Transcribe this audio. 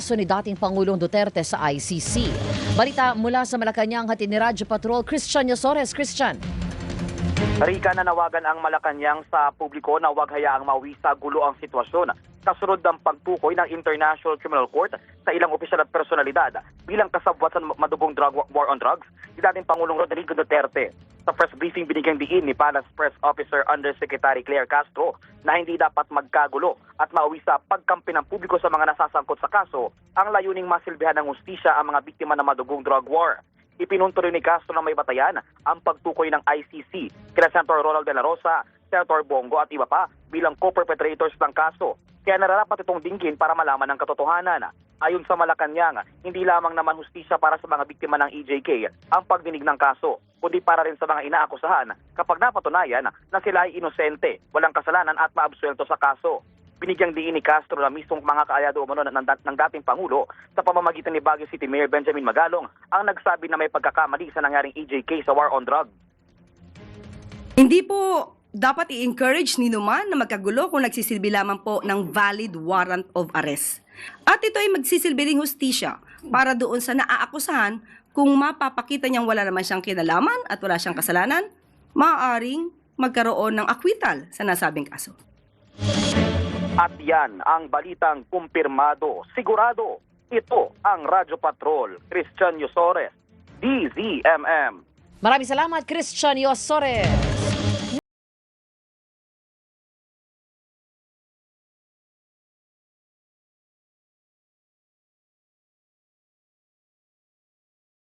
Kaso ni dating Pangulong Duterte sa ICC. Balita mula sa Malacanang, hatid ni Radyo Patrol Christian Yosores. Christian. Rika, nanawagan ang Malacanang sa publiko na huwag hayaang mawi sa gulo ang sitwasyon kasunod ng pagtukoy ng International Criminal Court sa ilang opisyal at personalidad bilang kasabwat sa madugong war on drugs ni dating Pangulong Rodrigo Duterte. Sa press briefing, binigyang diin ni Palace Press Officer Undersecretary Claire Castro na hindi dapat magkagulo at mauwi sa pagkampi ng publiko sa mga nasasangkot sa kaso ang layuning masilbihan ng hustisya ang mga biktima ng madugong drug war. Ipinunto rin ni Castro na may batayan ang pagtukoy ng ICC kina Senator Ronald De La Rosa, Senator Bongo at iba pa bilang co-perpetrators ng kaso. Kaya nararapat itong dinggin para malaman ang katotohanan. Ayon sa Malacanang, hindi lamang naman hustisya para sa mga biktima ng EJK ang pagdinig ng kaso, kundi para rin sa mga inaakusahan kapag napatunayan na sila ay inosente, walang kasalanan at maabsuelto sa kaso. Binigyang diin ni Castro na mismong mga kaayado umano ng dating Pangulo sa pamamagitan ni Baguio City Mayor Benjamin Magalong ang nagsabi na may pagkakamali sa nangyaring EJK sa war on drugs. Hindi po dapat i-encourage ni Numan na magkagulo kung nagsisilbi lamang po ng valid warrant of arrest. At ito ay magsisilbi ring hustisya para doon sa naaakusahan kung mapapakita niyang wala naman siyang kinalaman at wala siyang kasalanan, maaaring magkaroon ng acquittal sa nasabing kaso. At yan ang balitang kumpirmado, sigurado. Ito ang Radyo Patrol, Christian Yosores, DZMM. Maraming salamat, Christian Yosores.